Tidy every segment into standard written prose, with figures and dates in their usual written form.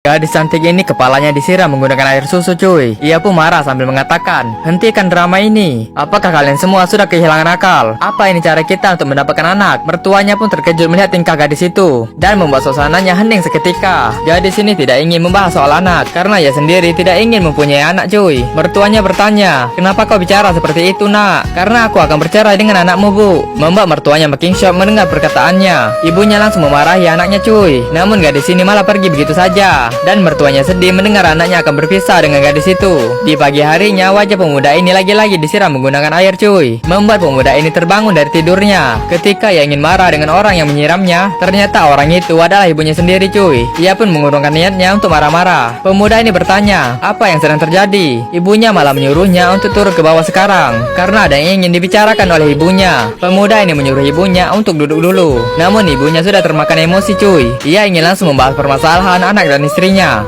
Gadis cantik ini kepalanya disiram menggunakan air susu cuy. Ia pun marah sambil mengatakan, hentikan drama ini. Apakah kalian semua sudah kehilangan akal? Apa ini cara kita untuk mendapatkan anak? Mertuanya pun terkejut melihat tingkah gadis itu dan membuat suasananya hening seketika. Gadis ini tidak ingin membahas soal anak karena ia sendiri tidak ingin mempunyai anak cuy. Mertuanya bertanya, kenapa kau bicara seperti itu nak? Karena aku akan bercerai dengan anakmu bu. Membuat mertuanya makin shock mendengar perkataannya. Ibunya langsung memarahi anaknya cuy. Namun gadis ini malah pergi begitu saja. Dan mertuanya sedih mendengar anaknya akan berpisah dengan gadis itu. Di pagi harinya wajah pemuda ini lagi-lagi disiram menggunakan air cuy, membuat pemuda ini terbangun dari tidurnya. Ketika ia ingin marah dengan orang yang menyiramnya, ternyata orang itu adalah ibunya sendiri cuy. Ia pun mengurungkan niatnya untuk marah-marah. Pemuda ini bertanya, apa yang sedang terjadi? Ibunya malah menyuruhnya untuk turun ke bawah sekarang karena ada yang ingin dibicarakan oleh ibunya. Pemuda ini menyuruh ibunya untuk duduk dulu. Namun ibunya sudah termakan emosi cuy. Ia ingin langsung membahas permasalahan anak dan istrinya.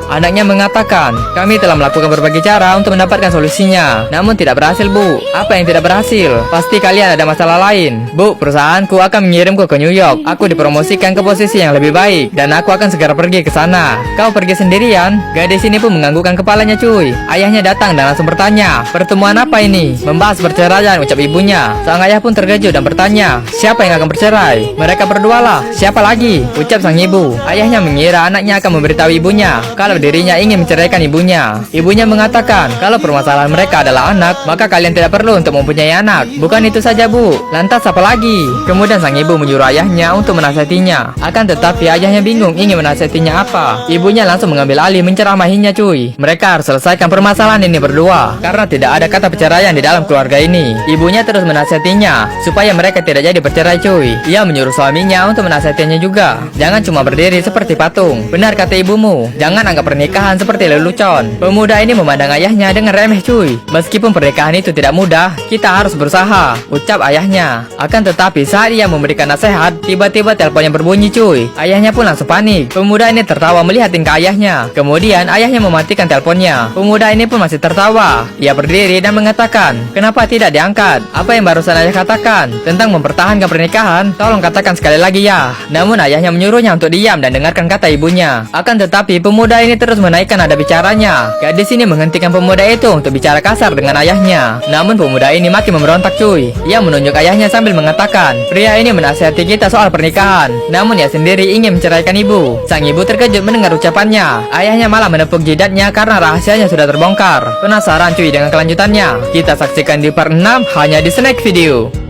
Anaknya mengatakan, kami telah melakukan berbagai cara untuk mendapatkan solusinya, namun tidak berhasil bu. Apa yang tidak berhasil? Pasti kalian ada masalah lain. Bu, perusahaanku akan mengirimku ke New York. Aku dipromosikan ke posisi yang lebih baik dan aku akan segera pergi ke sana. Kau pergi sendirian? Gadis ini pun menganggukkan kepalanya cuy. Ayahnya datang dan langsung bertanya, pertemuan apa ini? Membahas perceraian, ucap ibunya. Sang ayah pun terkejut dan bertanya, siapa yang akan bercerai? Mereka berdua lah. Siapa lagi? Ucap sang ibu. Ayahnya mengira anaknya akan memberitahu ibunya kalau dirinya ingin menceraikan ibunya. Ibunya mengatakan, kalau permasalahan mereka adalah anak, maka kalian tidak perlu untuk mempunyai anak. Bukan itu saja bu, lantas apa lagi? Kemudian sang ibu menyuruh ayahnya untuk menasihatinya. Akan tetapi ayahnya bingung ingin menasihatinya apa. Ibunya langsung mengambil alih menceramahinya cuy. Mereka harus selesaikan permasalahan ini berdua, karena tidak ada kata perceraian di dalam keluarga ini. Ibunya terus menasihatinya supaya mereka tidak jadi bercerai cuy. Ia menyuruh suaminya untuk menasihatinya juga. Jangan cuma berdiri seperti patung. Benar kata ibumu, jangan anggap pernikahan seperti lelucon. Pemuda ini memandang ayahnya dengan remeh cuy. Meskipun pernikahan itu tidak mudah, kita harus berusaha, ucap ayahnya. Akan tetapi saat ia memberikan nasihat, tiba-tiba teleponnya berbunyi cuy. Ayahnya pun langsung panik. Pemuda ini tertawa melihat tingkah ayahnya. Kemudian ayahnya mematikan teleponnya. Pemuda ini pun masih tertawa. Ia berdiri dan mengatakan, kenapa tidak diangkat? Apa yang barusan ayah katakan tentang mempertahankan pernikahan? Tolong katakan sekali lagi ya. Namun ayahnya menyuruhnya untuk diam dan dengarkan kata ibunya. Akan tetapi pemuda ini terus menaikkan nada bicaranya. Gadis ini menghentikan pemuda itu untuk bicara kasar dengan ayahnya. Namun pemuda ini makin memberontak cuy. Ia menunjuk ayahnya sambil mengatakan, pria ini menasihati kita soal pernikahan, namun ia sendiri ingin menceraikan ibu. Sang ibu terkejut mendengar ucapannya. Ayahnya malah menepuk jidatnya karena rahasianya sudah terbongkar. Penasaran cuy dengan kelanjutannya? Kita saksikan di part 6 hanya di Snack Video.